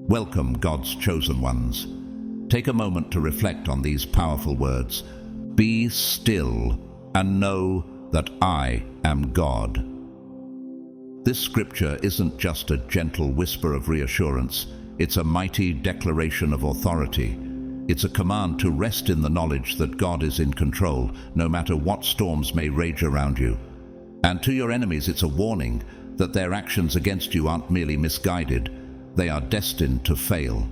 Welcome, God's chosen ones. Take a moment to reflect on these powerful words. Be still and know that I am God. This scripture isn't just a gentle whisper of reassurance. It's a mighty declaration of authority. It's a command to rest in the knowledge that God is in control, no matter what storms may rage around you. And to your enemies, it's a warning that their actions against you aren't merely misguided. They are destined to fail.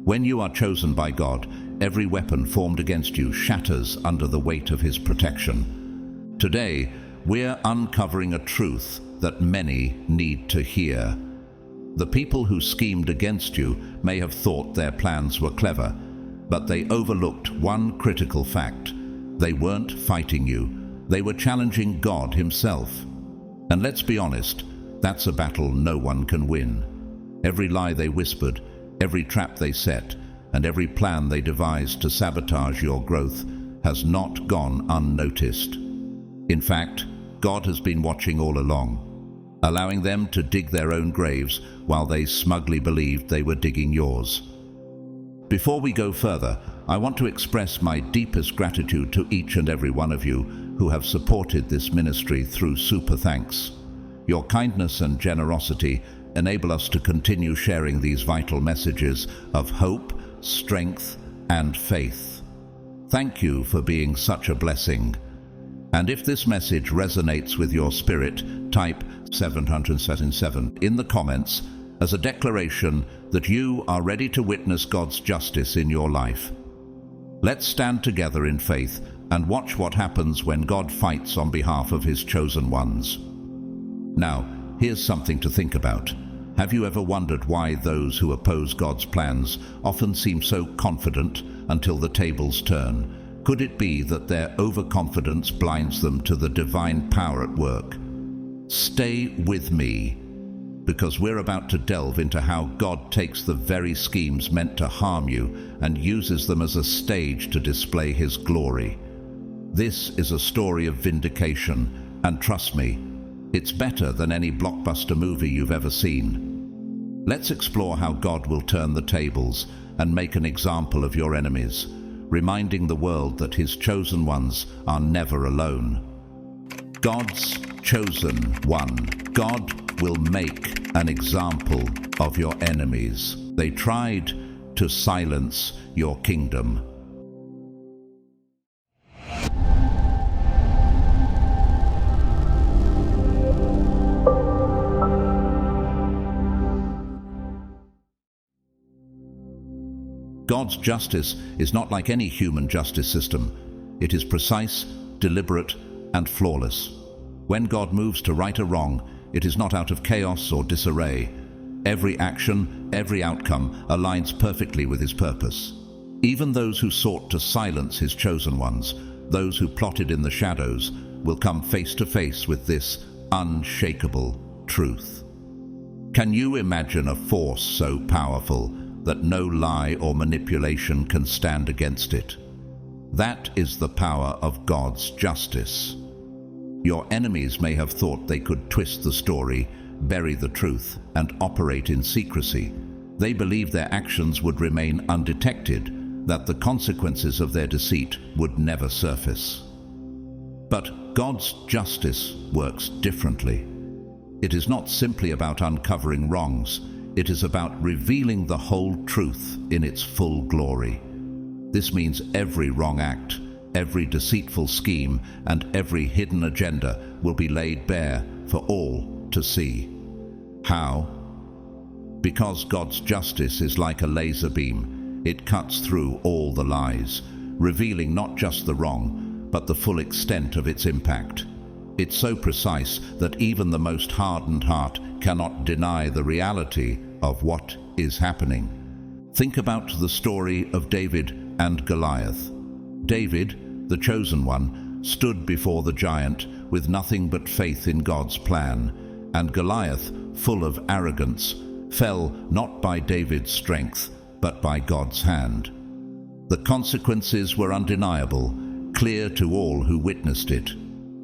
When you are chosen by God, every weapon formed against you shatters under the weight of His protection. Today, we're uncovering a truth that many need to hear. The people who schemed against you may have thought their plans were clever, but they overlooked one critical fact. They weren't fighting you. They were challenging God Himself. And let's be honest, that's a battle no one can win. Every lie they whispered, every trap they set, and every plan they devised to sabotage your growth has not gone unnoticed. In fact, God has been watching all along, allowing them to dig their own graves while they smugly believed they were digging yours. Before we go further, I want to express my deepest gratitude to each and every one of you who have supported this ministry through super thanks. Your kindness and generosity enable us to continue sharing these vital messages of hope, strength, and faith. Thank you for being such a blessing. And if this message resonates with your spirit, type 777 in the comments as a declaration that you are ready to witness God's justice in your life. Let's stand together in faith and watch what happens when God fights on behalf of His chosen ones. Now, here's something to think about. Have you ever wondered why those who oppose God's plans often seem so confident until the tables turn? Could it be that their overconfidence blinds them to the divine power at work? Stay with me, because we're about to delve into how God takes the very schemes meant to harm you and uses them as a stage to display His glory. This is a story of vindication, and trust me, it's better than any blockbuster movie you've ever seen. Let's explore how God will turn the tables and make an example of your enemies, reminding the world that His chosen ones are never alone. God's chosen one. God will make an example of your enemies. They tried to silence your kingdom. God's justice is not like any human justice system. It is precise, deliberate, and flawless. When God moves to right a wrong, it is not out of chaos or disarray. Every action, every outcome aligns perfectly with His purpose. Even those who sought to silence His chosen ones, those who plotted in the shadows, will come face to face with this unshakable truth. Can you imagine a force so powerful that no lie or manipulation can stand against it? That is the power of God's justice. Your enemies may have thought they could twist the story, bury the truth, and operate in secrecy. They believed their actions would remain undetected, that the consequences of their deceit would never surface. But God's justice works differently. It is not simply about uncovering wrongs. It is about revealing the whole truth in its full glory. This means every wrong act, every deceitful scheme, and every hidden agenda will be laid bare for all to see. How? Because God's justice is like a laser beam. It cuts through all the lies, revealing not just the wrong, but the full extent of its impact. It's so precise that even the most hardened heart cannot deny the reality of what is happening. Think about the story of David and Goliath. David, the chosen one, stood before the giant with nothing but faith in God's plan, and Goliath, full of arrogance, fell not by David's strength, but by God's hand. The consequences were undeniable, clear to all who witnessed it.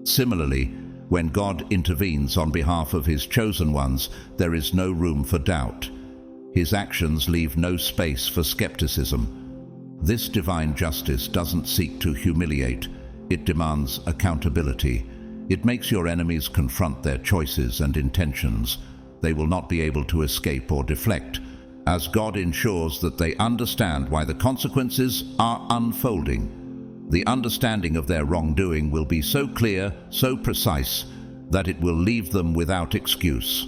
Similarly, when God intervenes on behalf of His chosen ones, there is no room for doubt. His actions leave no space for skepticism. This divine justice doesn't seek to humiliate, it demands accountability. It makes your enemies confront their choices and intentions. They will not be able to escape or deflect, as God ensures that they understand why the consequences are unfolding. The understanding of their wrongdoing will be so clear, so precise, that it will leave them without excuse.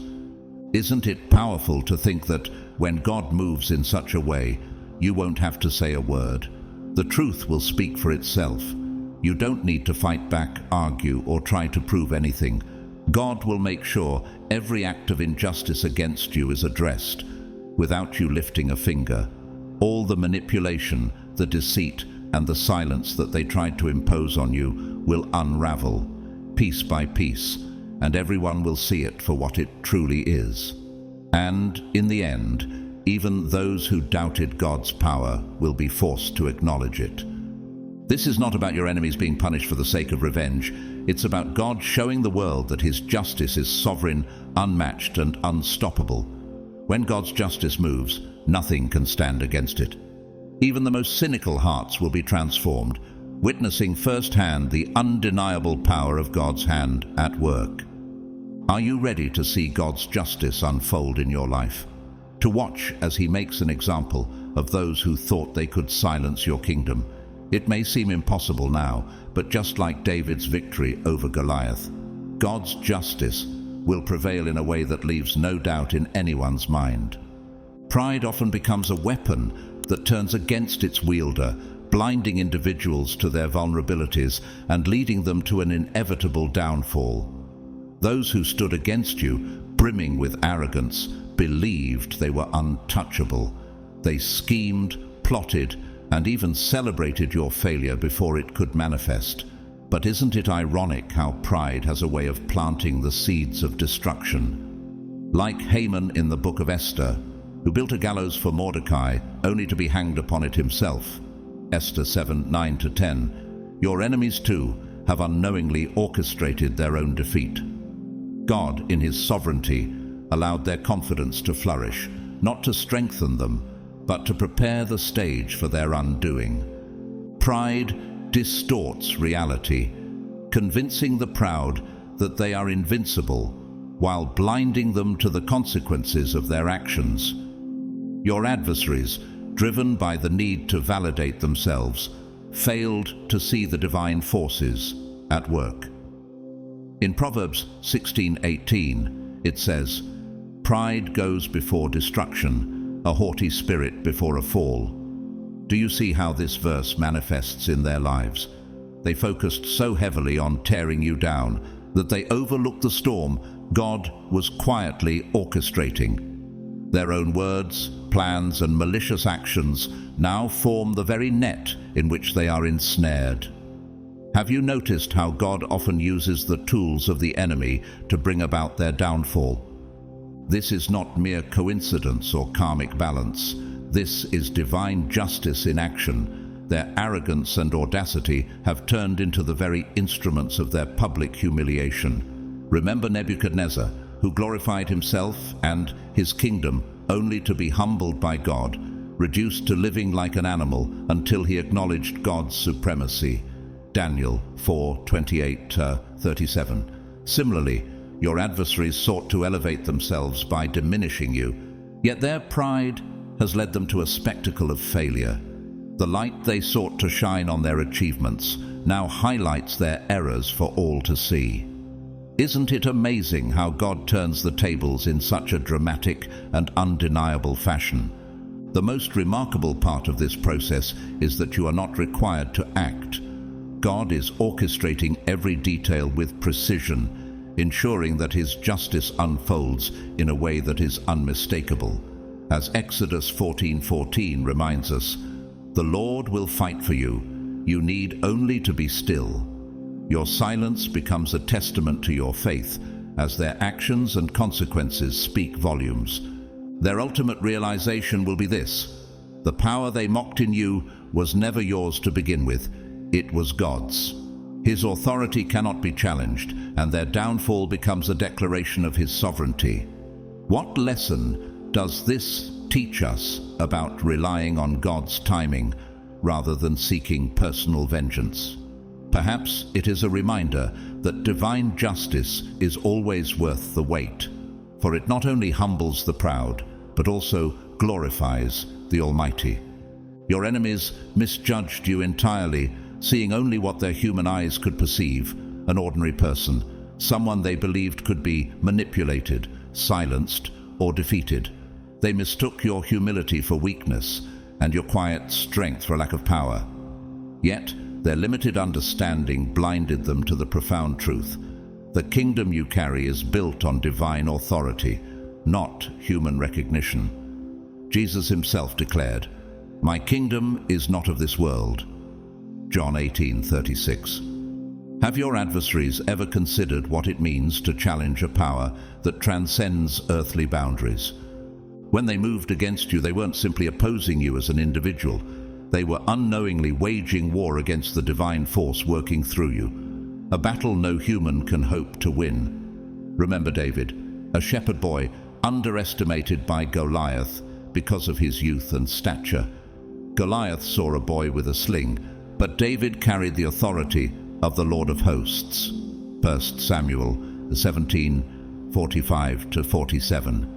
Isn't it powerful to think that when God moves in such a way, you won't have to say a word? The truth will speak for itself. You don't need to fight back, argue, or try to prove anything. God will make sure every act of injustice against you is addressed, without you lifting a finger. All the manipulation, the deceit, and the silence that they tried to impose on you will unravel, piece by piece, and everyone will see it for what it truly is. And, in the end, even those who doubted God's power will be forced to acknowledge it. This is not about your enemies being punished for the sake of revenge. It's about God showing the world that His justice is sovereign, unmatched, and unstoppable. When God's justice moves, nothing can stand against it. Even the most cynical hearts will be transformed, witnessing firsthand the undeniable power of God's hand at work. Are you ready to see God's justice unfold in your life? To watch as He makes an example of those who thought they could silence your kingdom? It may seem impossible now, but just like David's victory over Goliath, God's justice will prevail in a way that leaves no doubt in anyone's mind. Pride often becomes a weapon that turns against its wielder, blinding individuals to their vulnerabilities and leading them to an inevitable downfall. Those who stood against you, brimming with arrogance, believed they were untouchable. They schemed, plotted, and even celebrated your failure before it could manifest. But isn't it ironic how pride has a way of planting the seeds of destruction? Like Haman in the book of Esther, who built a gallows for Mordecai only to be hanged upon it himself. Esther 7:9-10. Your enemies too have unknowingly orchestrated their own defeat. God, in His sovereignty, allowed their confidence to flourish, not to strengthen them, but to prepare the stage for their undoing. Pride distorts reality, convincing the proud that they are invincible, while blinding them to the consequences of their actions. Your adversaries, driven by the need to validate themselves, failed to see the divine forces at work. In Proverbs 16:18, it says, "Pride goes before destruction, a haughty spirit before a fall." Do you see how this verse manifests in their lives? They focused so heavily on tearing you down that they overlooked the storm God was quietly orchestrating. Their own words, plans, and malicious actions now form the very net in which they are ensnared. Have you noticed how God often uses the tools of the enemy to bring about their downfall? This is not mere coincidence or karmic balance. This is divine justice in action. Their arrogance and audacity have turned into the very instruments of their public humiliation. Remember Nebuchadnezzar, who glorified himself and his kingdom only to be humbled by God, reduced to living like an animal until he acknowledged God's supremacy. Daniel 4:28-37. Similarly, your adversaries sought to elevate themselves by diminishing you, yet their pride has led them to a spectacle of failure. The light they sought to shine on their achievements now highlights their errors for all to see. Isn't it amazing how God turns the tables in such a dramatic and undeniable fashion? The most remarkable part of this process is that you are not required to act. God is orchestrating every detail with precision, ensuring that His justice unfolds in a way that is unmistakable. As Exodus 14:14 reminds us, "The Lord will fight for you. You need only to be still." Your silence becomes a testament to your faith, as their actions and consequences speak volumes. Their ultimate realization will be this: the power they mocked in you was never yours to begin with. It was God's. His authority cannot be challenged, and their downfall becomes a declaration of His sovereignty. What lesson Does this teach us about relying on God's timing rather than seeking personal vengeance? Perhaps it is a reminder that divine justice is always worth the wait, for it not only humbles the proud, but also glorifies the Almighty. Your enemies misjudged you entirely, seeing only what their human eyes could perceive, an ordinary person, someone they believed could be manipulated, silenced, or defeated. They mistook your humility for weakness and your quiet strength for lack of power. Yet, their limited understanding blinded them to the profound truth. The kingdom you carry is built on divine authority, not human recognition. Jesus himself declared, "My kingdom is not of this world." John 18:36. Have your adversaries ever considered what it means to challenge a power that transcends earthly boundaries? When they moved against you, they weren't simply opposing you as an individual. They were unknowingly waging war against the divine force working through you, a battle no human can hope to win. Remember David, a shepherd boy underestimated by Goliath because of his youth and stature. Goliath saw a boy with a sling, but David carried the authority of the Lord of hosts. 1 Samuel 17:45-47.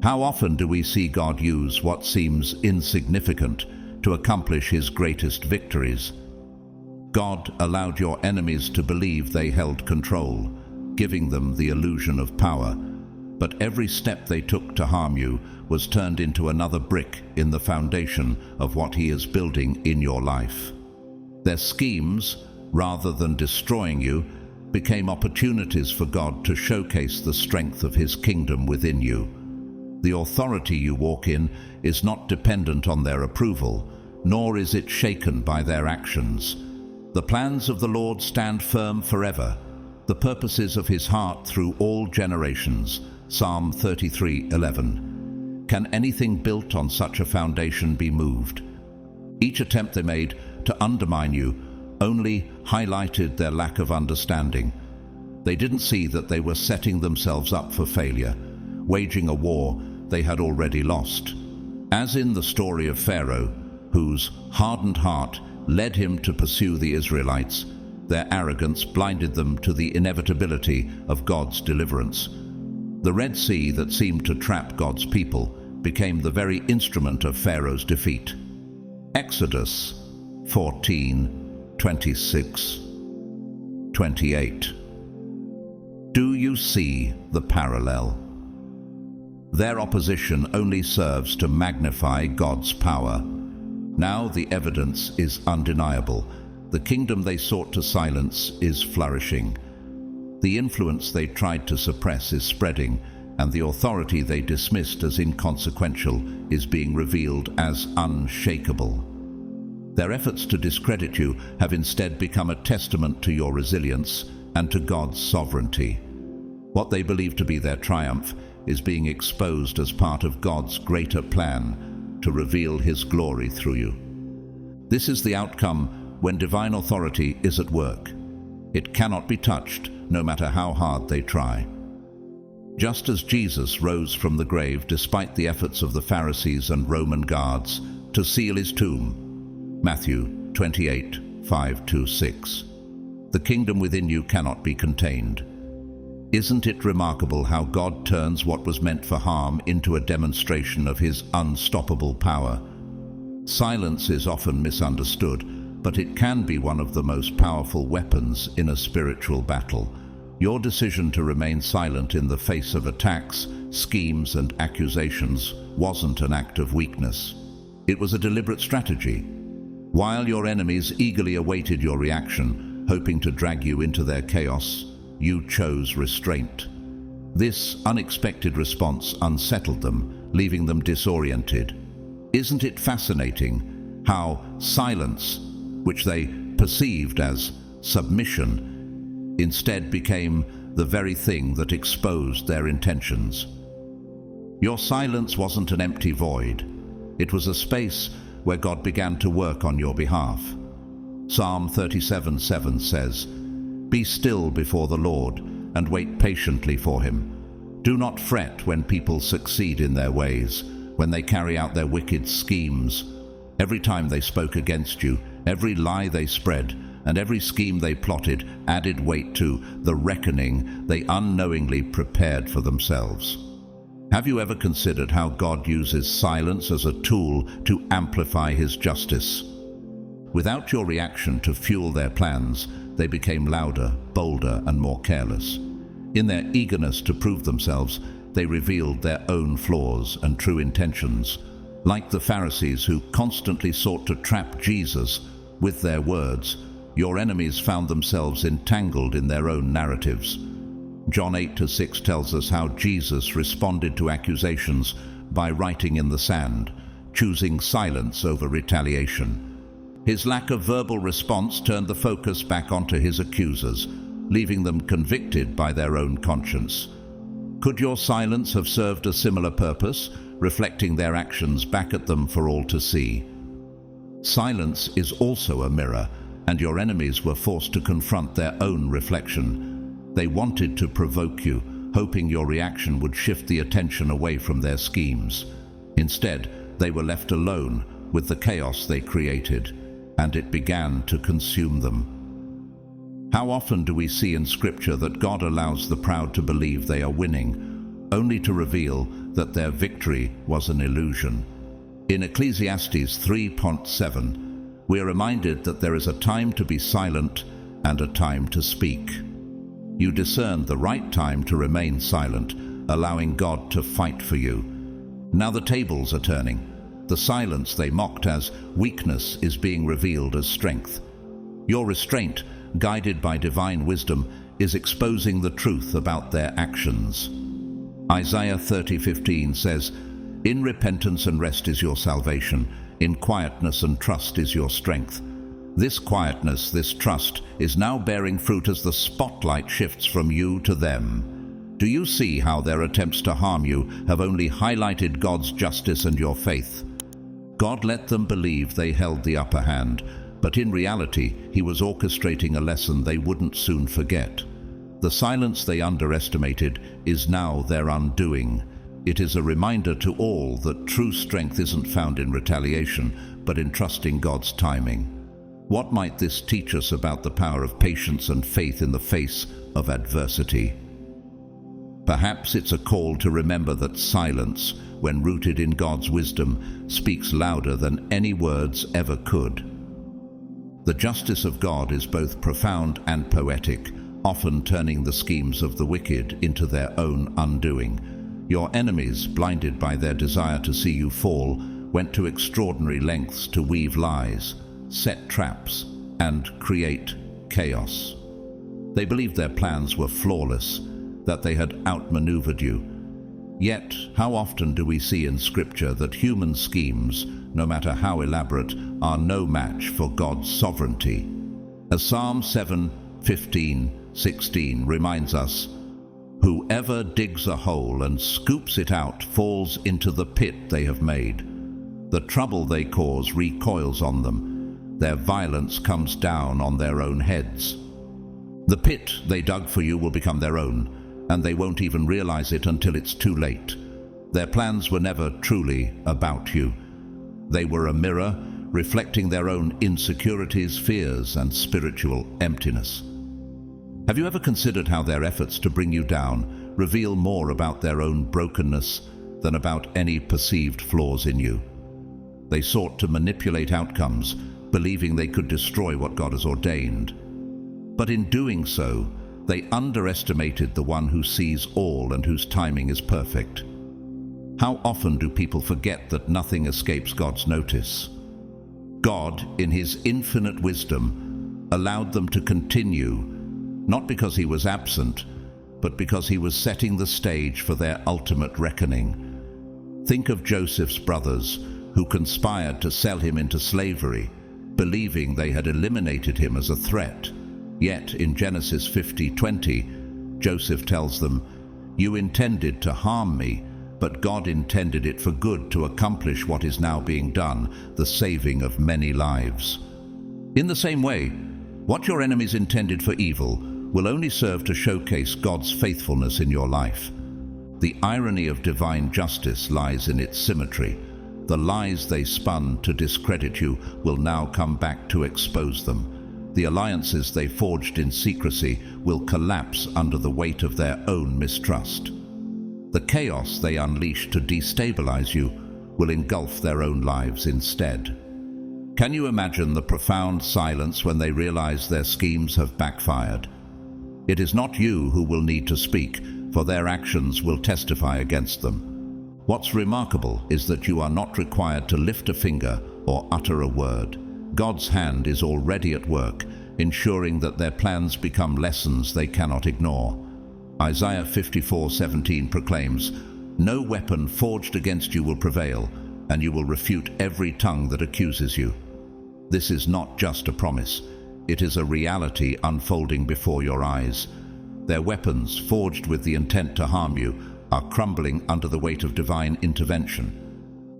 How often do we see God use what seems insignificant to accomplish his greatest victories? God allowed your enemies to believe they held control, giving them the illusion of power. But every step they took to harm you was turned into another brick in the foundation of what he is building in your life. Their schemes, rather than destroying you, became opportunities for God to showcase the strength of his kingdom within you. The authority you walk in is not dependent on their approval, nor is it shaken by their actions. The plans of the Lord stand firm forever, the purposes of his heart through all generations. Psalm 33:11. Can anything built on such a foundation be moved? Each attempt they made to undermine you only highlighted their lack of understanding. They didn't see that they were setting themselves up for failure, waging a war they had already lost. As in the story of Pharaoh, whose hardened heart led him to pursue the Israelites, their arrogance blinded them to the inevitability of God's deliverance. The Red Sea that seemed to trap God's people became the very instrument of Pharaoh's defeat. Exodus 14:26-28. Do you see the parallel? Their opposition only serves to magnify God's power. Now the evidence is undeniable. The kingdom they sought to silence is flourishing. The influence they tried to suppress is spreading, and the authority they dismissed as inconsequential is being revealed as unshakable. Their efforts to discredit you have instead become a testament to your resilience and to God's sovereignty. What they believe to be their triumph is being exposed as part of God's greater plan to reveal his glory through you. This is the outcome when divine authority is at work. It cannot be touched, no matter how hard they try. Just as Jesus rose from the grave despite the efforts of the Pharisees and Roman guards to seal his tomb, Matthew 28:5-6. The kingdom within you cannot be contained. Isn't it remarkable how God turns what was meant for harm into a demonstration of his unstoppable power? Silence is often misunderstood, but it can be one of the most powerful weapons in a spiritual battle. Your decision to remain silent in the face of attacks, schemes, and accusations wasn't an act of weakness. It was a deliberate strategy. While your enemies eagerly awaited your reaction, hoping to drag you into their chaos, you chose restraint. This unexpected response unsettled them, leaving them disoriented. Isn't it fascinating how silence, which they perceived as submission, instead became the very thing that exposed their intentions? Your silence wasn't an empty void. It was a space where God began to work on your behalf. Psalm 37:7 says, "Be still before the Lord and wait patiently for him. Do not fret when people succeed in their ways, when they carry out their wicked schemes. Every time they spoke against you, every lie they spread, and every scheme they plotted added weight to the reckoning they unknowingly prepared for themselves. Have you ever considered how God uses silence as a tool to amplify His justice? Without your reaction to fuel their plans, they became louder, bolder, and more careless. In their eagerness to prove themselves, they revealed their own flaws and true intentions. Like the Pharisees who constantly sought to trap Jesus with their words, your enemies found themselves entangled in their own narratives. John 8-6 tells us how Jesus responded to accusations by writing in the sand, choosing silence over retaliation. His lack of verbal response turned the focus back onto his accusers, leaving them convicted by their own conscience. Could your silence have served a similar purpose, reflecting their actions back at them for all to see? Silence is also a mirror, and your enemies were forced to confront their own reflection. They wanted to provoke you, hoping your reaction would shift the attention away from their schemes. Instead, they were left alone with the chaos they created, and it began to consume them. How often do we see in Scripture that God allows the proud to believe they are winning, only to reveal that their victory was an illusion? In Ecclesiastes 3:7, we are reminded that there is a time to be silent and a time to speak. You discern the right time to remain silent, allowing God to fight for you. Now the tables are turning. The silence they mocked as weakness is being revealed as strength. Your restraint, guided by divine wisdom, is exposing the truth about their actions. Isaiah 30:15 says, "In repentance and rest is your salvation. In quietness and trust is your strength." This quietness, this trust, is now bearing fruit as the spotlight shifts from you to them. Do you see how their attempts to harm you have only highlighted God's justice and your faith? God let them believe they held the upper hand, but in reality, He was orchestrating a lesson they wouldn't soon forget. The silence they underestimated is now their undoing. It is a reminder to all that true strength isn't found in retaliation, but in trusting God's timing. What might this teach us about the power of patience and faith in the face of adversity? Perhaps it's a call to remember that silence, when rooted in God's wisdom, speaks louder than any words ever could. The justice of God is both profound and poetic, often turning the schemes of the wicked into their own undoing. Your enemies, blinded by their desire to see you fall, went to extraordinary lengths to weave lies, set traps, and create chaos. They believed their plans were flawless, that they had outmaneuvered you. Yet, how often do we see in Scripture that human schemes, no matter how elaborate, are no match for God's sovereignty? As Psalm 7:15-16 reminds us, "Whoever digs a hole and scoops it out falls into the pit they have made. The trouble they cause recoils on them. Their violence comes down on their own heads." The pit they dug for you will become their own, and they won't even realize it until it's too late. Their plans were never truly about you. They were a mirror reflecting their own insecurities, fears, and spiritual emptiness. Have you ever considered how their efforts to bring you down reveal more about their own brokenness than about any perceived flaws in you? They sought to manipulate outcomes, believing they could destroy what God has ordained. But in doing so, they underestimated the one who sees all and whose timing is perfect. How often do people forget that nothing escapes God's notice? God, in His infinite wisdom, allowed them to continue, not because He was absent, but because He was setting the stage for their ultimate reckoning. Think of Joseph's brothers, who conspired to sell him into slavery, believing they had eliminated him as a threat. Yet in Genesis 50:20, Joseph tells them, "You intended to harm me, but God intended it for good to accomplish what is now being done, the saving of many lives." In the same way, what your enemies intended for evil will only serve to showcase God's faithfulness in your life. The irony of divine justice lies in its symmetry. The lies they spun to discredit you will now come back to expose them. The alliances they forged in secrecy will collapse under the weight of their own mistrust. The chaos they unleashed to destabilize you will engulf their own lives instead. Can you imagine the profound silence when they realize their schemes have backfired? It is not you who will need to speak, for their actions will testify against them. What's remarkable is that you are not required to lift a finger or utter a word. God's hand is already at work, ensuring that their plans become lessons they cannot ignore. Isaiah 54:17 proclaims, "No weapon forged against you will prevail, and you will refute every tongue that accuses you." This is not just a promise, it is a reality unfolding before your eyes. Their weapons, forged with the intent to harm you, are crumbling under the weight of divine intervention.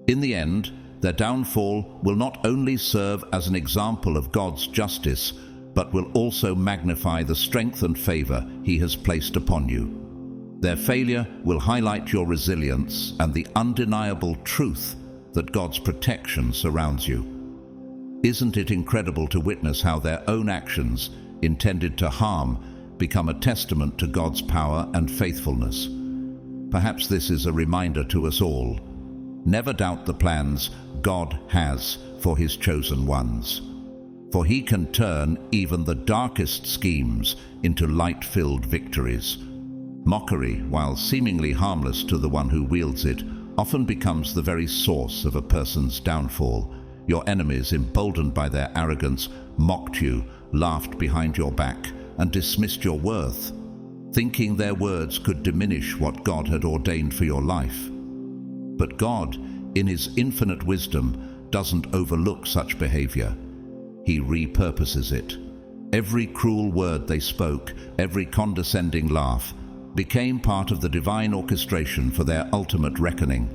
In the end, their downfall will not only serve as an example of God's justice, but will also magnify the strength and favor He has placed upon you. Their failure will highlight your resilience and the undeniable truth that God's protection surrounds you. Isn't it incredible to witness how their own actions, intended to harm, become a testament to God's power and faithfulness? Perhaps this is a reminder to us all. Never doubt the plans God has for His chosen ones, for He can turn even the darkest schemes into light-filled victories. Mockery, while seemingly harmless to the one who wields it, often becomes the very source of a person's downfall. Your enemies, emboldened by their arrogance, mocked you, laughed behind your back, and dismissed your worth, thinking their words could diminish what God had ordained for your life. But God, in His infinite wisdom, doesn't overlook such behavior. He repurposes it. Every cruel word they spoke, every condescending laugh, became part of the divine orchestration for their ultimate reckoning.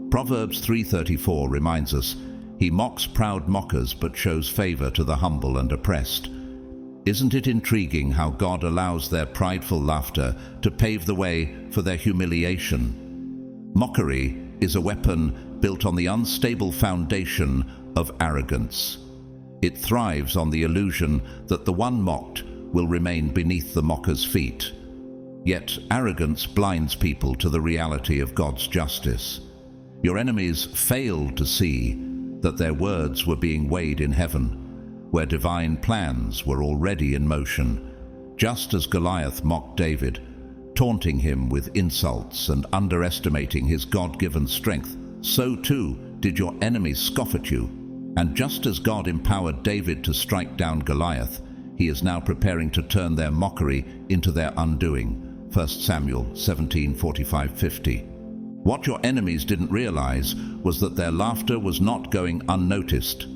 Proverbs 3:34 reminds us, "He mocks proud mockers but shows favor to the humble and oppressed." Isn't it intriguing how God allows their prideful laughter to pave the way for their humiliation? Mockery is a weapon built on the unstable foundation of arrogance. It thrives on the illusion that the one mocked will remain beneath the mocker's feet. Yet arrogance blinds people to the reality of God's justice. Your enemies failed to see that their words were being weighed in heaven, where divine plans were already in motion. Just as Goliath mocked David, taunting him with insults and underestimating his God-given strength, so too did your enemies scoff at you. And just as God empowered David to strike down Goliath, He is now preparing to turn their mockery into their undoing. 1 Samuel 17:45-50. What your enemies didn't realize was that their laughter was not going unnoticed.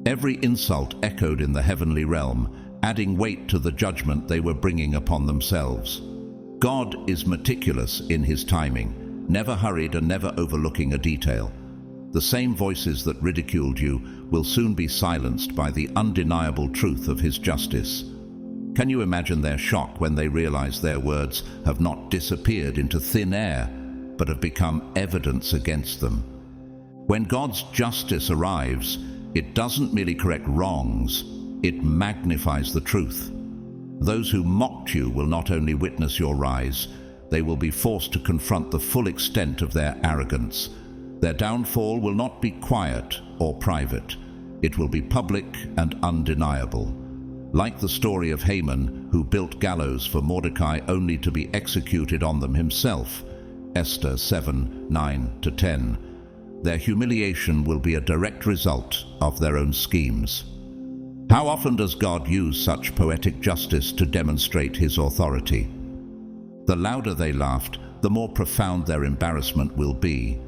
Every insult echoed in the heavenly realm, adding weight to the judgment they were bringing upon themselves. God is meticulous in His timing, never hurried and never overlooking a detail. The same voices that ridiculed you will soon be silenced by the undeniable truth of His justice. Can you imagine their shock when they realize their words have not disappeared into thin air, but have become evidence against them? When God's justice arrives, it doesn't merely correct wrongs, it magnifies the truth. Those who mocked you will not only witness your rise, they will be forced to confront the full extent of their arrogance. Their downfall will not be quiet or private. It will be public and undeniable. Like the story of Haman, who built gallows for Mordecai only to be executed on them himself, Esther 7:9-10. Their humiliation will be a direct result of their own schemes. How often does God use such poetic justice to demonstrate His authority? The louder they laughed, the more profound their embarrassment will be.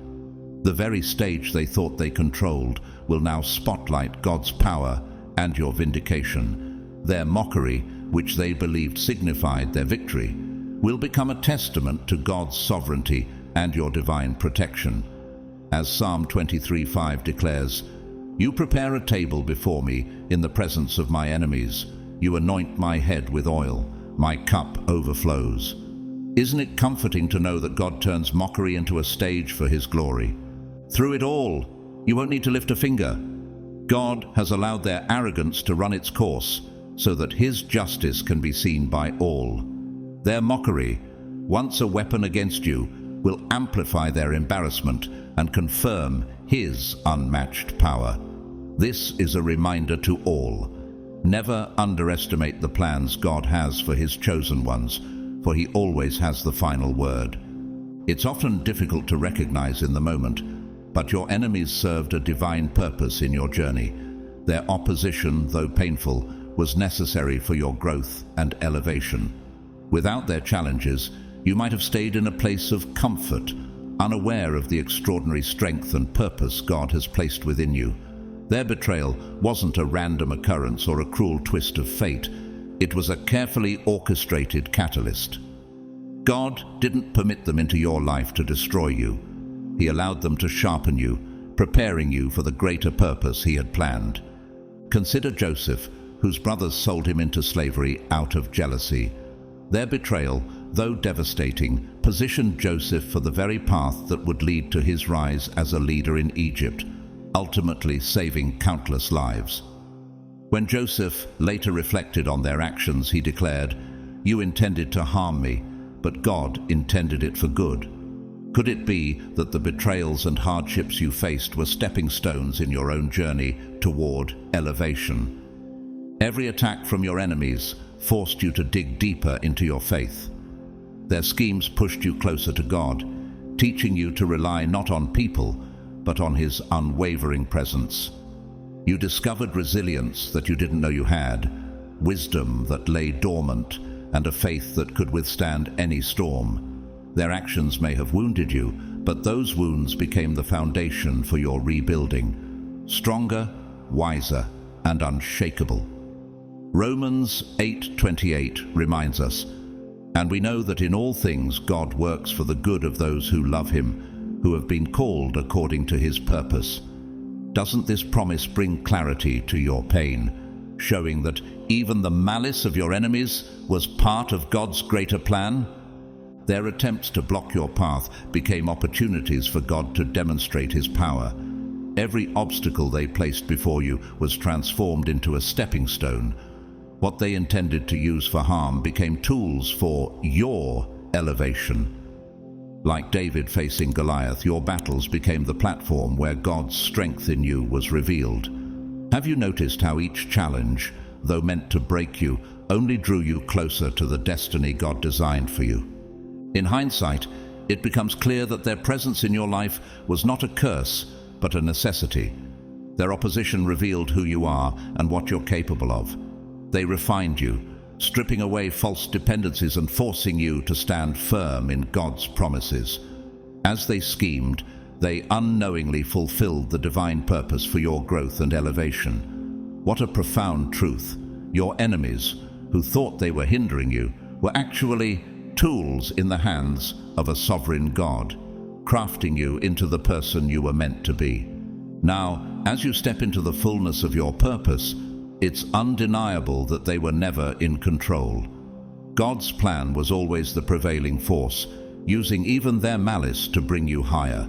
The very stage they thought they controlled will now spotlight God's power and your vindication. Their mockery, which they believed signified their victory, will become a testament to God's sovereignty and your divine protection. As Psalm 23:5 declares, "You prepare a table before me in the presence of my enemies. You anoint my head with oil. My cup overflows." Isn't it comforting to know that God turns mockery into a stage for His glory? Through it all, you won't need to lift a finger. God has allowed their arrogance to run its course so that His justice can be seen by all. Their mockery, once a weapon against you, will amplify their embarrassment and confirm His unmatched power. This is a reminder to all. Never underestimate the plans God has for His chosen ones, for He always has the final word. It's often difficult to recognize in the moment, but your enemies served a divine purpose in your journey. Their opposition, though painful, was necessary for your growth and elevation. Without their challenges, you might have stayed in a place of comfort, unaware of the extraordinary strength and purpose God has placed within you. Their betrayal wasn't a random occurrence or a cruel twist of fate. It was a carefully orchestrated catalyst. God didn't permit them into your life to destroy you. He allowed them to sharpen you, preparing you for the greater purpose He had planned. Consider Joseph, whose brothers sold him into slavery out of jealousy. Their betrayal, though devastating, positioned Joseph for the very path that would lead to his rise as a leader in Egypt, ultimately saving countless lives. When Joseph later reflected on their actions, he declared, "You intended to harm me, but God intended it for good." Could it be that the betrayals and hardships you faced were stepping stones in your own journey toward elevation? Every attack from your enemies forced you to dig deeper into your faith. Their schemes pushed you closer to God, teaching you to rely not on people, but on His unwavering presence. You discovered resilience that you didn't know you had, wisdom that lay dormant, and a faith that could withstand any storm. Their actions may have wounded you, but those wounds became the foundation for your rebuilding, stronger, wiser, and unshakable. Romans 8:28 reminds us, "And we know that in all things God works for the good of those who love Him, who have been called according to His purpose." Doesn't this promise bring clarity to your pain, showing that even the malice of your enemies was part of God's greater plan? Their attempts to block your path became opportunities for God to demonstrate His power. Every obstacle they placed before you was transformed into a stepping stone. What they intended to use for harm became tools for your elevation. Like David facing Goliath, your battles became the platform where God's strength in you was revealed. Have you noticed how each challenge, though meant to break you, only drew you closer to the destiny God designed for you? In hindsight, it becomes clear that their presence in your life was not a curse, but a necessity. Their opposition revealed who you are and what you're capable of. They refined you, stripping away false dependencies and forcing you to stand firm in God's promises. As they schemed, they unknowingly fulfilled the divine purpose for your growth and elevation. What a profound truth! Your enemies, who thought they were hindering you, were actually tools in the hands of a sovereign God, crafting you into the person you were meant to be. Now, as you step into the fullness of your purpose, it's undeniable that they were never in control. God's plan was always the prevailing force, using even their malice to bring you higher.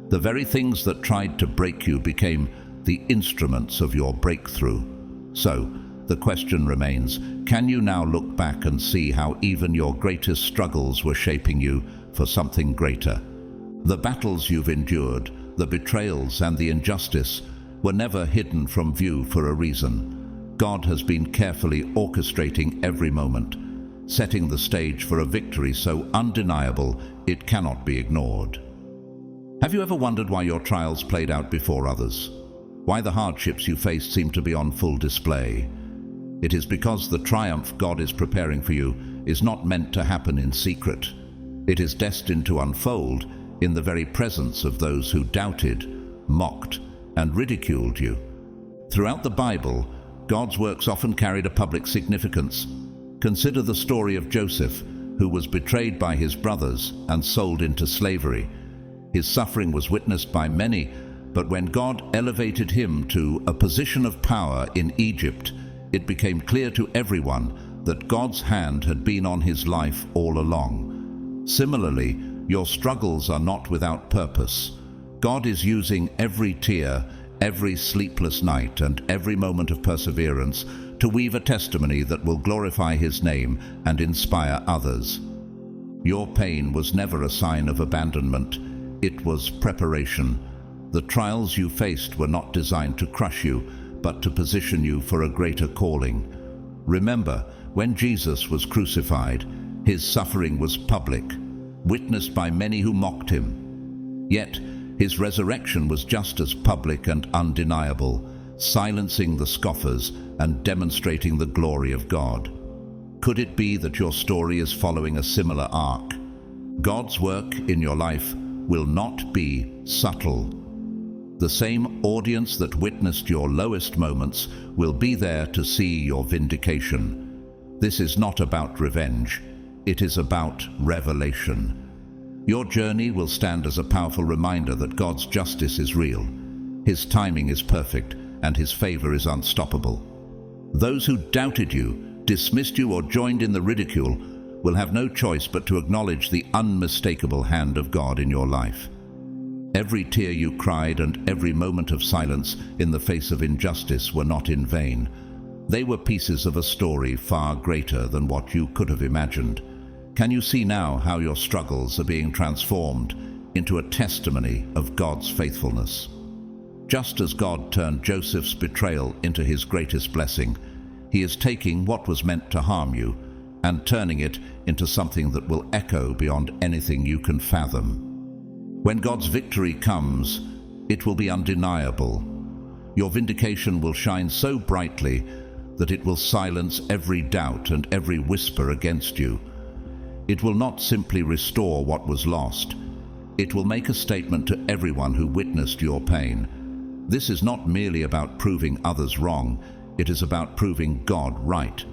The very things that tried to break you became the instruments of your breakthrough. So, the question remains, can you now look back and see how even your greatest struggles were shaping you for something greater? The battles you've endured, the betrayals and the injustice, were never hidden from view for a reason. God has been carefully orchestrating every moment, setting the stage for a victory so undeniable it cannot be ignored. Have you ever wondered why your trials played out before others? Why the hardships you faced seemed to be on full display? It is because the triumph God is preparing for you is not meant to happen in secret. It is destined to unfold in the very presence of those who doubted, mocked, and ridiculed you. Throughout the Bible, God's works often carried a public significance. Consider the story of Joseph, who was betrayed by his brothers and sold into slavery. His suffering was witnessed by many, but when God elevated him to a position of power in Egypt, it became clear to everyone that God's hand had been on his life all along. Similarly, your struggles are not without purpose. God is using every tear, every sleepless night, and every moment of perseverance to weave a testimony that will glorify His name and inspire others. Your pain was never a sign of abandonment. It was preparation. The trials you faced were not designed to crush you, but to position you for a greater calling. Remember, when Jesus was crucified, His suffering was public, witnessed by many who mocked Him. Yet, His resurrection was just as public and undeniable, silencing the scoffers and demonstrating the glory of God. Could it be that your story is following a similar arc? God's work in your life will not be subtle. The same audience that witnessed your lowest moments will be there to see your vindication. This is not about revenge. It is about revelation. Your journey will stand as a powerful reminder that God's justice is real. His timing is perfect, and His favor is unstoppable. Those who doubted you, dismissed you, or joined in the ridicule will have no choice but to acknowledge the unmistakable hand of God in your life. Every tear you cried and every moment of silence in the face of injustice were not in vain. They were pieces of a story far greater than what you could have imagined. Can you see now how your struggles are being transformed into a testimony of God's faithfulness? Just as God turned Joseph's betrayal into His greatest blessing, He is taking what was meant to harm you and turning it into something that will echo beyond anything you can fathom. When God's victory comes, it will be undeniable. Your vindication will shine so brightly that it will silence every doubt and every whisper against you. It will not simply restore what was lost. It will make a statement to everyone who witnessed your pain. This is not merely about proving others wrong. It is about proving God right.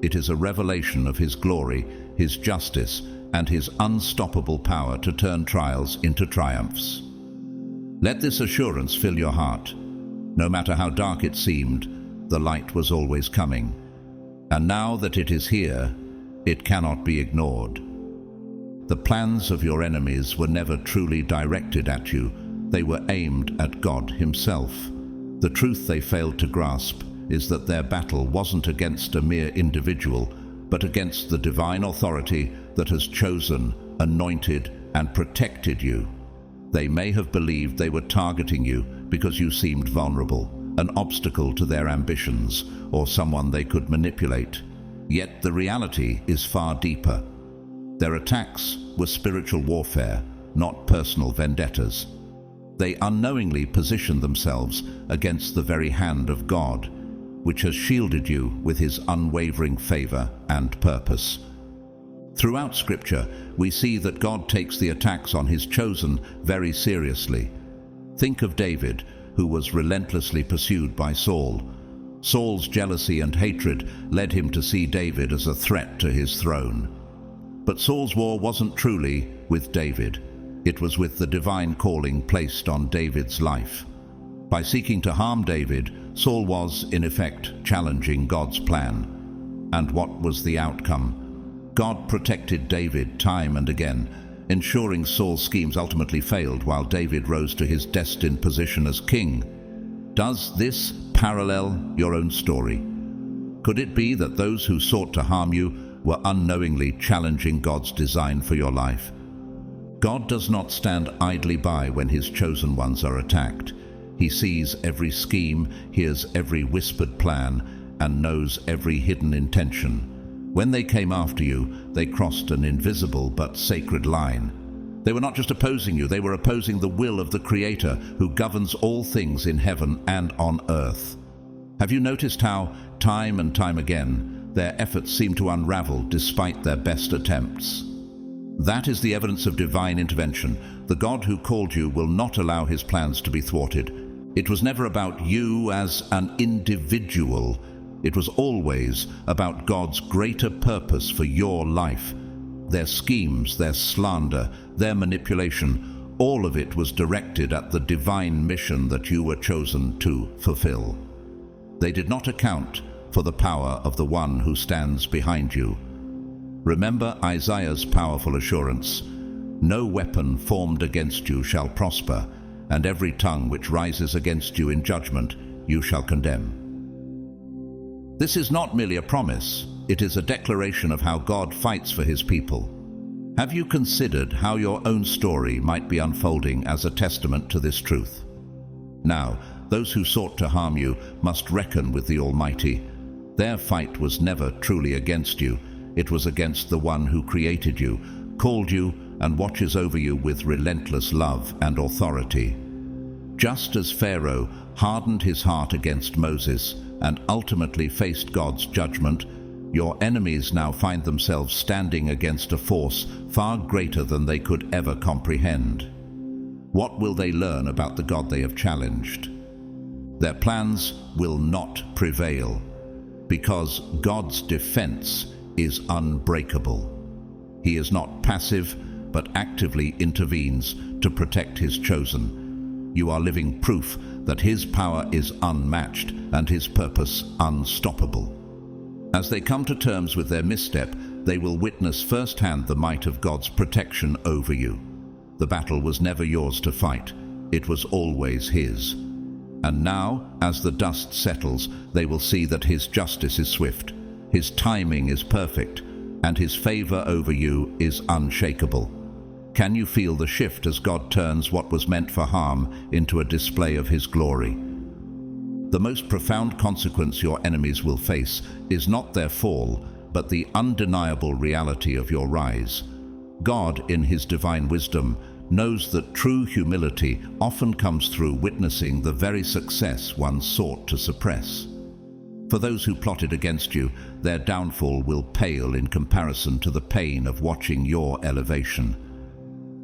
It is a revelation of His glory, His justice, and His unstoppable power to turn trials into triumphs. Let this assurance fill your heart. No matter how dark it seemed, the light was always coming. And now that it is here, it cannot be ignored. The plans of your enemies were never truly directed at you. They were aimed at God Himself. The truth they failed to grasp is that their battle wasn't against a mere individual, but against the divine authority that has chosen, anointed, and protected you. They may have believed they were targeting you because you seemed vulnerable, an obstacle to their ambitions, or someone they could manipulate. Yet the reality is far deeper. Their attacks were spiritual warfare, not personal vendettas. They unknowingly positioned themselves against the very hand of God, which has shielded you with His unwavering favor and purpose. Throughout Scripture, we see that God takes the attacks on His chosen very seriously. Think of David, who was relentlessly pursued by Saul. Saul's jealousy and hatred led him to see David as a threat to his throne. But Saul's war wasn't truly with David. It was with the divine calling placed on David's life. By seeking to harm David, Saul was, in effect, challenging God's plan. And what was the outcome? God protected David time and again, ensuring Saul's schemes ultimately failed while David rose to his destined position as king. Does this parallel your own story? Could it be that those who sought to harm you were unknowingly challenging God's design for your life? God does not stand idly by when His chosen ones are attacked. He sees every scheme, hears every whispered plan, and knows every hidden intention. When they came after you, they crossed an invisible but sacred line. They were not just opposing you, they were opposing the will of the Creator who governs all things in heaven and on earth. Have you noticed how, time and time again, their efforts seem to unravel despite their best attempts? That is the evidence of divine intervention. The God who called you will not allow His plans to be thwarted. It was never about you as an individual. It was always about God's greater purpose for your life. Their schemes, their slander, their manipulation, all of it was directed at the divine mission that you were chosen to fulfill. They did not account for the power of the one who stands behind you. Remember Isaiah's powerful assurance, "No weapon formed against you shall prosper, and every tongue which rises against you in judgment you shall condemn." This is not merely a promise, it is a declaration of how God fights for his people. Have you considered how your own story might be unfolding as a testament to this truth? Now, those who sought to harm you must reckon with the Almighty. Their fight was never truly against you, it was against the one who created you, called you, and watches over you with relentless love and authority. Just as Pharaoh hardened his heart against Moses and ultimately faced God's judgment, your enemies now find themselves standing against a force far greater than they could ever comprehend. What will they learn about the God they have challenged? Their plans will not prevail, because God's defense is unbreakable. He is not passive, but actively intervenes to protect his chosen. You are living proof that his power is unmatched and his purpose unstoppable. As they come to terms with their misstep, they will witness firsthand the might of God's protection over you. The battle was never yours to fight, it was always his. And now, as the dust settles, they will see that his justice is swift, his timing is perfect, and his favor over you is unshakable. Can you feel the shift as God turns what was meant for harm into a display of his glory? The most profound consequence your enemies will face is not their fall, but the undeniable reality of your rise. God, in his divine wisdom, knows that true humility often comes through witnessing the very success one sought to suppress. For those who plotted against you, their downfall will pale in comparison to the pain of watching your elevation.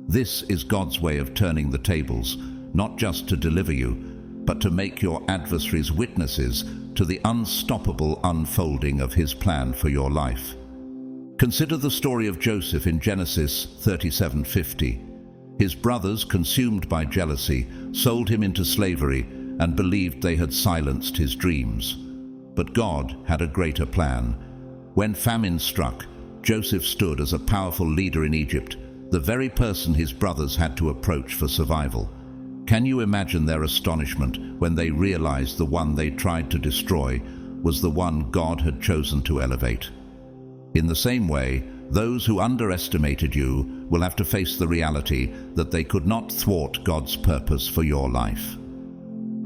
This is God's way of turning the tables, not just to deliver you, but to make your adversaries witnesses to the unstoppable unfolding of his plan for your life. Consider the story of Joseph in Genesis 37:50. His brothers, consumed by jealousy, sold him into slavery and believed they had silenced his dreams. But God had a greater plan. When famine struck, Joseph stood as a powerful leader in Egypt, the very person his brothers had to approach for survival. Can you imagine their astonishment when they realized the one they tried to destroy was the one God had chosen to elevate? In the same way, those who underestimated you will have to face the reality that they could not thwart God's purpose for your life.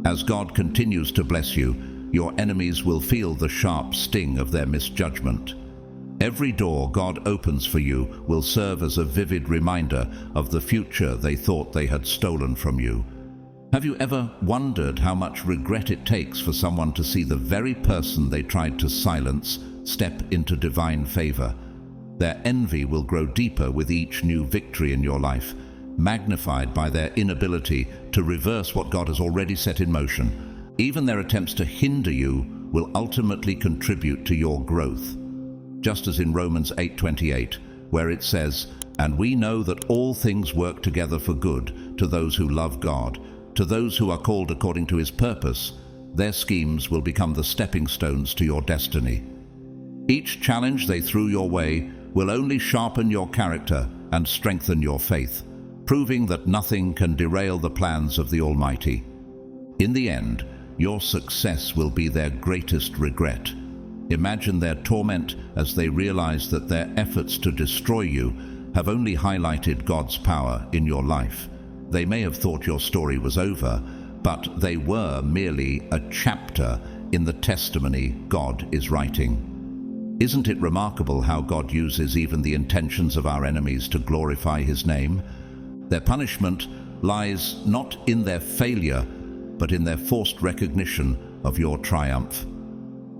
As God continues to bless you, your enemies will feel the sharp sting of their misjudgment. Every door God opens for you will serve as a vivid reminder of the future they thought they had stolen from you. Have you ever wondered how much regret it takes for someone to see the very person they tried to silence step into divine favor? Their envy will grow deeper with each new victory in your life, magnified by their inability to reverse what God has already set in motion. Even their attempts to hinder you will ultimately contribute to your growth. Just as in Romans 8:28, where it says, "And we know that all things work together for good to those who love God, to those who are called according to his purpose. Their schemes will become the stepping stones to your destiny." Each challenge they threw your way will only sharpen your character and strengthen your faith, proving that nothing can derail the plans of the Almighty. In the end, your success will be their greatest regret. Imagine their torment as they realize that their efforts to destroy you have only highlighted God's power in your life. They may have thought your story was over, but they were merely a chapter in the testimony God is writing. Isn't it remarkable how God uses even the intentions of our enemies to glorify his name? Their punishment lies not in their failure, but in their forced recognition of your triumph.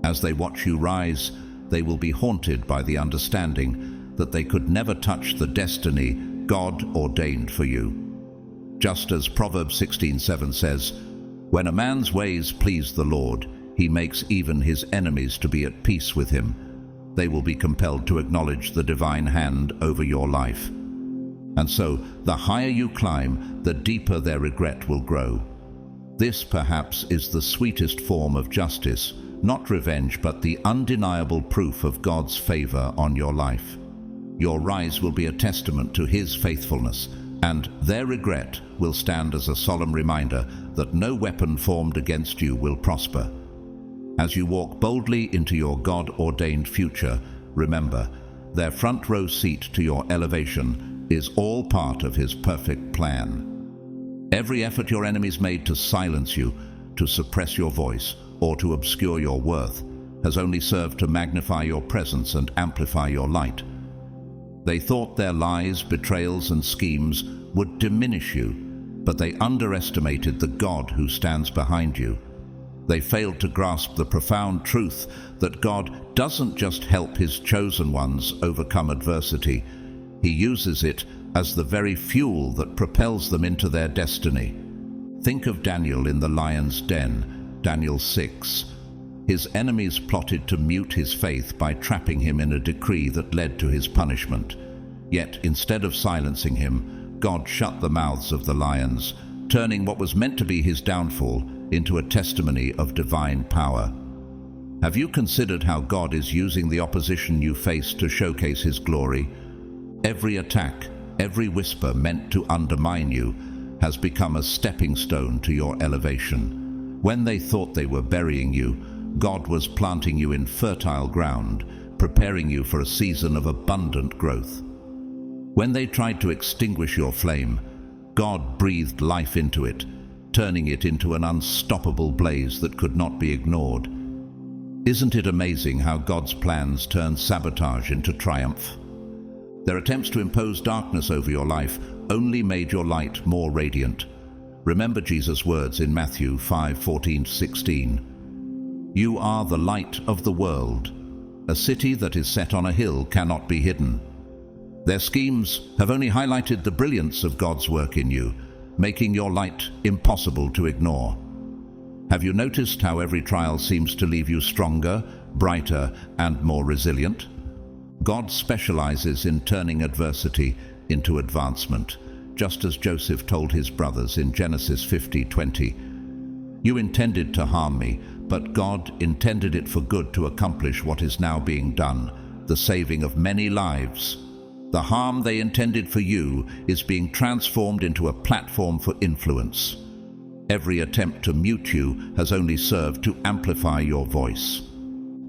As they watch you rise, they will be haunted by the understanding that they could never touch the destiny God ordained for you. Just as Proverbs 16:7 says, "When a man's ways please the Lord, he makes even his enemies to be at peace with him." They will be compelled to acknowledge the divine hand over your life. And so, the higher you climb, the deeper their regret will grow. This perhaps is the sweetest form of justice, not revenge, but the undeniable proof of God's favor on your life. Your rise will be a testament to his faithfulness, and their regret will stand as a solemn reminder that no weapon formed against you will prosper. As you walk boldly into your God-ordained future, remember, their front row seat to your elevation is all part of his perfect plan. Every effort your enemies made to silence you, to suppress your voice, or to obscure your worth has only served to magnify your presence and amplify your light. They thought their lies, betrayals, and schemes would diminish you, but they underestimated the God who stands behind you. They failed to grasp the profound truth that God doesn't just help his chosen ones overcome adversity. He uses it as the very fuel that propels them into their destiny. Think of Daniel in the lion's den, Daniel 6. His enemies plotted to mute his faith by trapping him in a decree that led to his punishment. Yet, instead of silencing him, God shut the mouths of the lions, turning what was meant to be his downfall into a testimony of divine power. Have you considered how God is using the opposition you face to showcase his glory? Every attack, every whisper meant to undermine you, has become a stepping stone to your elevation. When they thought they were burying you, God was planting you in fertile ground, preparing you for a season of abundant growth. When they tried to extinguish your flame, God breathed life into it, turning it into an unstoppable blaze that could not be ignored. Isn't it amazing how God's plans turn sabotage into triumph? Their attempts to impose darkness over your life only made your light more radiant. Remember Jesus' words in Matthew 5:14-16. You are the light of the world. A city that is set on a hill cannot be hidden. Their schemes have only highlighted the brilliance of God's work in you, making your light impossible to ignore. Have you noticed how every trial seems to leave you stronger, brighter, and more resilient? God specializes in turning adversity into advancement, just as Joseph told his brothers in Genesis 50:20. You intended to harm me, but God intended it for good to accomplish what is now being done, the saving of many lives. The harm they intended for you is being transformed into a platform for influence. Every attempt to mute you has only served to amplify your voice.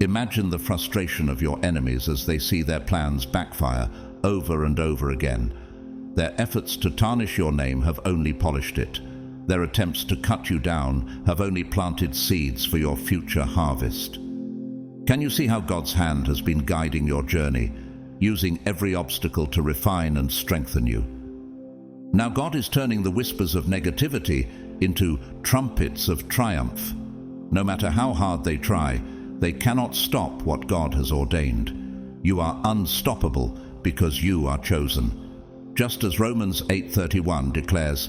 Imagine the frustration of your enemies as they see their plans backfire over and over again. Their efforts to tarnish your name have only polished it. Their attempts to cut you down have only planted seeds for your future harvest. Can you see how God's hand has been guiding your journey, using every obstacle to refine and strengthen you? Now God is turning the whispers of negativity into trumpets of triumph. No matter how hard they try, they cannot stop what God has ordained. You are unstoppable because you are chosen. Just as Romans 8:31 declares,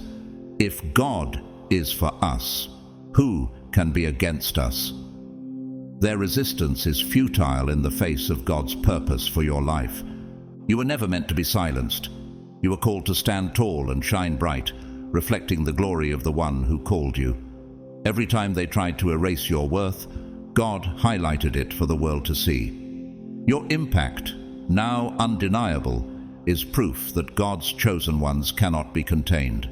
if God is for us, who can be against us? Their resistance is futile in the face of God's purpose for your life. You were never meant to be silenced. You were called to stand tall and shine bright, reflecting the glory of the one who called you. Every time they tried to erase your worth, God highlighted it for the world to see. Your impact, now undeniable, is proof that God's chosen ones cannot be contained.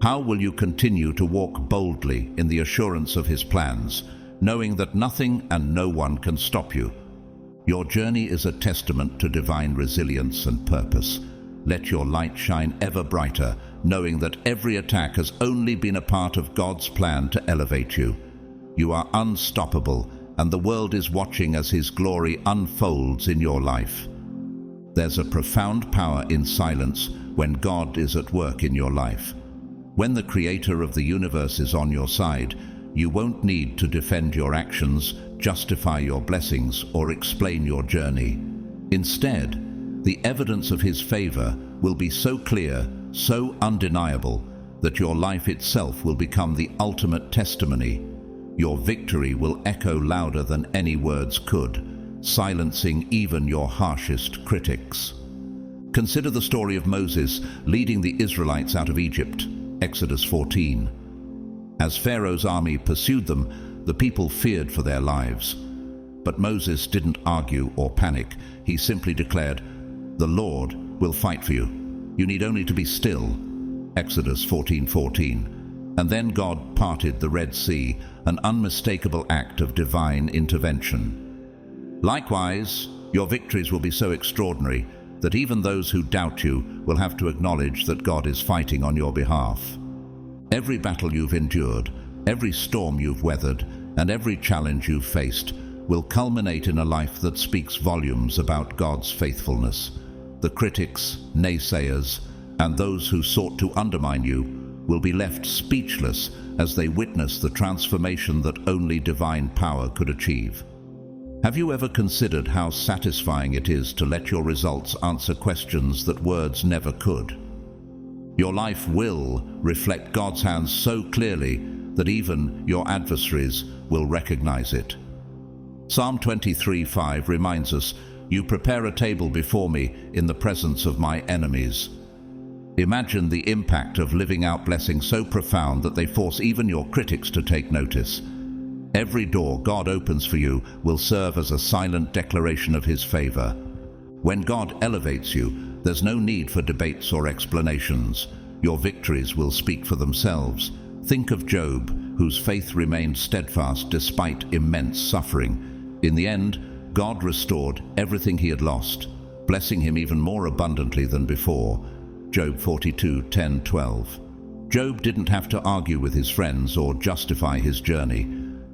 How will you continue to walk boldly in the assurance of his plans, knowing that nothing and no one can stop you? Your journey is a testament to divine resilience and purpose. Let your light shine ever brighter, knowing that every attack has only been a part of God's plan to elevate you. You are unstoppable, and the world is watching as his glory unfolds in your life. There's a profound power in silence when God is at work in your life. When the Creator of the universe is on your side, you won't need to defend your actions, justify your blessings, or explain your journey. Instead, the evidence of his favor will be so clear, so undeniable, that your life itself will become the ultimate testimony. Your victory will echo louder than any words could, silencing even your harshest critics. Consider the story of Moses leading the Israelites out of Egypt, Exodus 14. As Pharaoh's army pursued them, the people feared for their lives. But Moses didn't argue or panic. He simply declared, The Lord will fight for you. You need only to be still. Exodus 14:14. And then God parted the Red Sea, an unmistakable act of divine intervention. Likewise, your victories will be so extraordinary that even those who doubt you will have to acknowledge that God is fighting on your behalf. Every battle you've endured, every storm you've weathered, and every challenge you've faced will culminate in a life that speaks volumes about God's faithfulness. The critics, naysayers, and those who sought to undermine you will be left speechless as they witness the transformation that only divine power could achieve. Have you ever considered how satisfying it is to let your results answer questions that words never could? Your life will reflect God's hands so clearly that even your adversaries will recognize it. Psalm 23:5 reminds us, "You prepare a table before me in the presence of my enemies." Imagine the impact of living out blessings so profound that they force even your critics to take notice. Every door God opens for you will serve as a silent declaration of His favor. When God elevates you, there's no need for debates or explanations. Your victories will speak for themselves. Think of Job, whose faith remained steadfast despite immense suffering. In the end, God restored everything he had lost, blessing him even more abundantly than before. Job 42:10-12. Job didn't have to argue with his friends or justify his journey.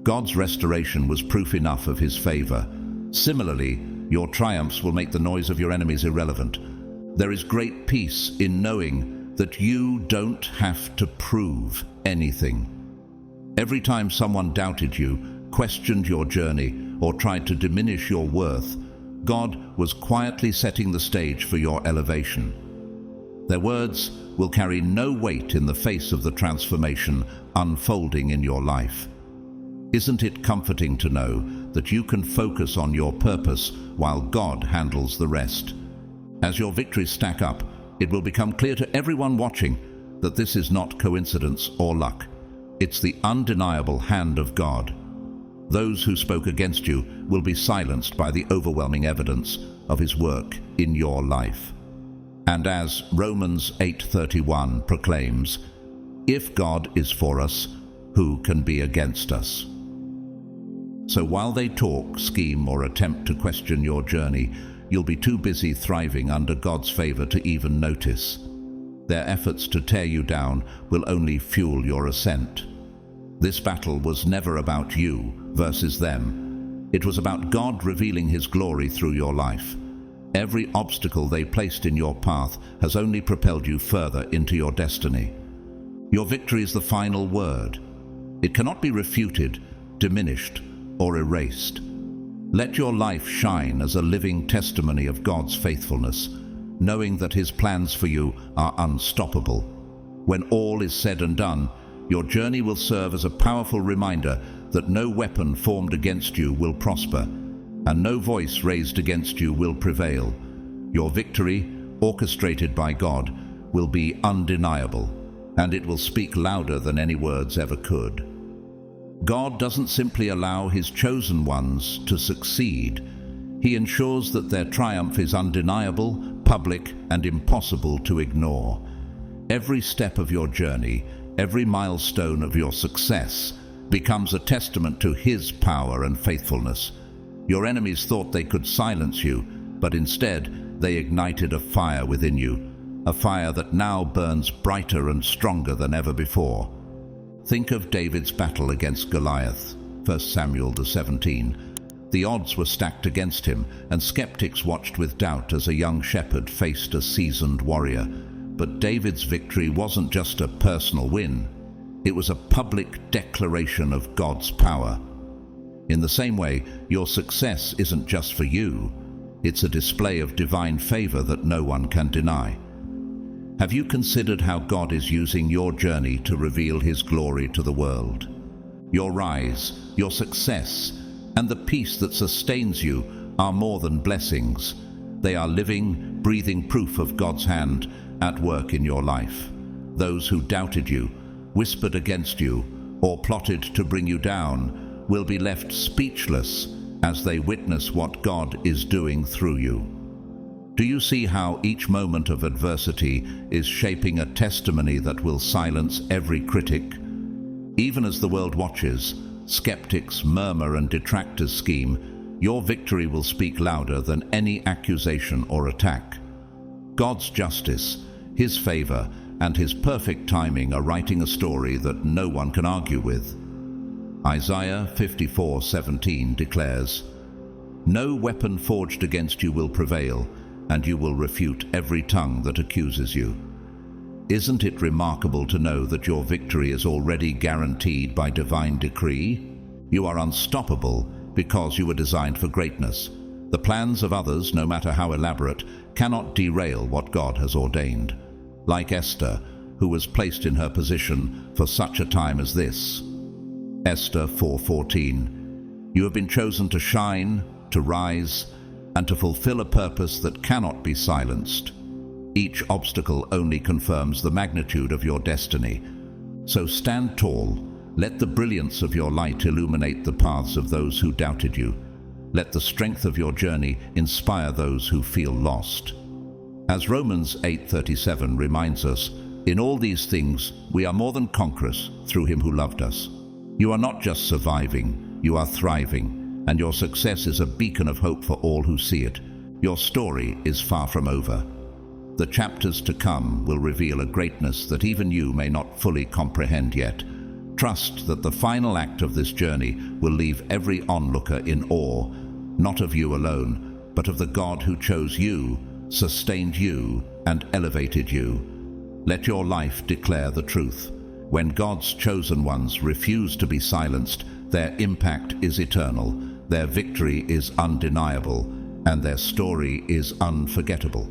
God's restoration was proof enough of His favor. Similarly, your triumphs will make the noise of your enemies irrelevant. There is great peace in knowing that you don't have to prove anything. Every time someone doubted you, questioned your journey, or tried to diminish your worth, God was quietly setting the stage for your elevation. Their words will carry no weight in the face of the transformation unfolding in your life. Isn't it comforting to know that you can focus on your purpose while God handles the rest? As your victories stack up, it will become clear to everyone watching that this is not coincidence or luck. It's the undeniable hand of God. Those who spoke against you will be silenced by the overwhelming evidence of His work in your life. And as Romans 8:31 proclaims, "If God is for us, who can be against us?" So while they talk, scheme, or attempt to question your journey, you'll be too busy thriving under God's favor to even notice. Their efforts to tear you down will only fuel your ascent. This battle was never about you versus them. It was about God revealing His glory through your life. Every obstacle they placed in your path has only propelled you further into your destiny. Your victory is the final word. It cannot be refuted, diminished, or erased. Let your life shine as a living testimony of God's faithfulness, knowing that His plans for you are unstoppable. When all is said and done, your journey will serve as a powerful reminder that no weapon formed against you will prosper, and no voice raised against you will prevail. Your victory, orchestrated by God, will be undeniable, and it will speak louder than any words ever could. God doesn't simply allow His chosen ones to succeed. He ensures that their triumph is undeniable, public, and impossible to ignore. Every step of your journey, every milestone of your success, becomes a testament to His power and faithfulness. Your enemies thought they could silence you, but instead they ignited a fire within you, a fire that now burns brighter and stronger than ever before. Think of David's battle against Goliath, 1 Samuel 17. The odds were stacked against him, and skeptics watched with doubt as a young shepherd faced a seasoned warrior. But David's victory wasn't just a personal win. It was a public declaration of God's power. In the same way, your success isn't just for you. It's a display of divine favor that no one can deny. Have you considered how God is using your journey to reveal His glory to the world? Your rise, your success, and the peace that sustains you are more than blessings. They are living, breathing proof of God's hand at work in your life. Those who doubted you, whispered against you, or plotted to bring you down will be left speechless as they witness what God is doing through you. Do you see how each moment of adversity is shaping a testimony that will silence every critic? Even as the world watches, skeptics murmur and detractors scheme, your victory will speak louder than any accusation or attack. God's justice, His favor, and His perfect timing are writing a story that no one can argue with. Isaiah 54:17 declares, "No weapon forged against you will prevail, and you will refute every tongue that accuses you." Isn't it remarkable to know that your victory is already guaranteed by divine decree? You are unstoppable because you were designed for greatness. The plans of others, no matter how elaborate, cannot derail what God has ordained. Like Esther, who was placed in her position for such a time as this. Esther 4:14. You have been chosen to shine, to rise, and to fulfill a purpose that cannot be silenced. Each obstacle only confirms the magnitude of your destiny. So stand tall. Let the brilliance of your light illuminate the paths of those who doubted you. Let the strength of your journey inspire those who feel lost. As Romans 8:37 reminds us, in all these things we are more than conquerors through Him who loved us. You are not just surviving, you are thriving, and your success is a beacon of hope for all who see it. Your story is far from over. The chapters to come will reveal a greatness that even you may not fully comprehend yet. Trust that the final act of this journey will leave every onlooker in awe, not of you alone, but of the God who chose you, sustained you, and elevated you. Let your life declare the truth. When God's chosen ones refuse to be silenced, their impact is eternal, their victory is undeniable, and their story is unforgettable.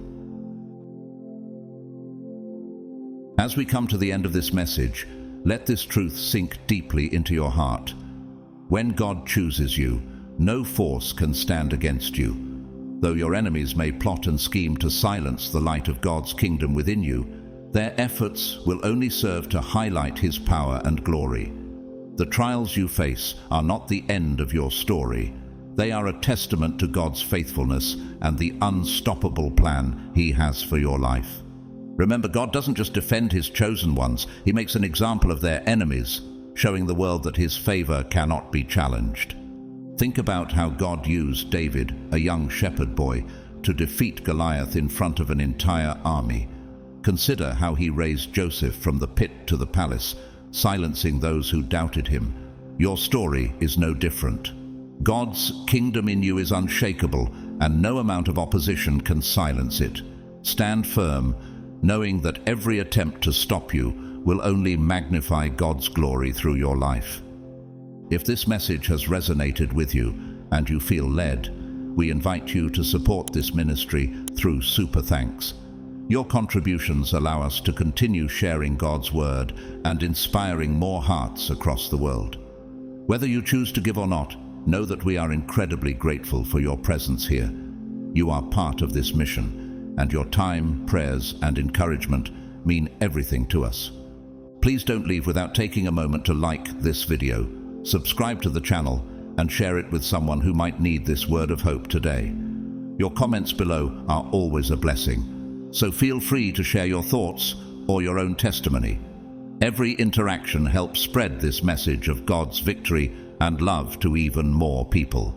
As we come to the end of this message, let this truth sink deeply into your heart. When God chooses you, no force can stand against you. Though your enemies may plot and scheme to silence the light of God's kingdom within you, their efforts will only serve to highlight His power and glory. The trials you face are not the end of your story. They are a testament to God's faithfulness and the unstoppable plan He has for your life. Remember, God doesn't just defend His chosen ones, He makes an example of their enemies, showing the world that His favor cannot be challenged. Think about how God used David, a young shepherd boy, to defeat Goliath in front of an entire army. Consider how He raised Joseph from the pit to the palace, silencing those who doubted Him. Your story is no different. God's kingdom in you is unshakable, and no amount of opposition can silence it. Stand firm, knowing that every attempt to stop you will only magnify God's glory through your life. If this message has resonated with you and you feel led, we invite you to support this ministry through Super Thanks. Your contributions allow us to continue sharing God's Word and inspiring more hearts across the world. Whether you choose to give or not, know that we are incredibly grateful for your presence here. You are part of this mission, and your time, prayers, and encouragement mean everything to us. Please don't leave without taking a moment to like this video, subscribe to the channel, and share it with someone who might need this word of hope today. Your comments below are always a blessing, so feel free to share your thoughts or your own testimony. Every interaction helps spread this message of God's victory and love to even more people.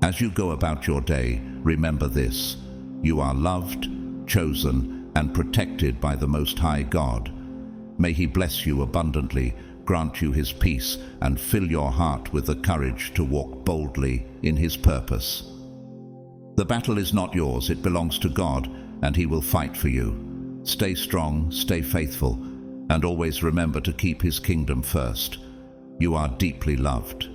As you go about your day, remember this: you are loved, chosen, and protected by the Most High God. May He bless you abundantly, grant you His peace, and fill your heart with the courage to walk boldly in His purpose. The battle is not yours, it belongs to God, and He will fight for you. Stay strong, stay faithful, and always remember to keep His kingdom first. You are deeply loved.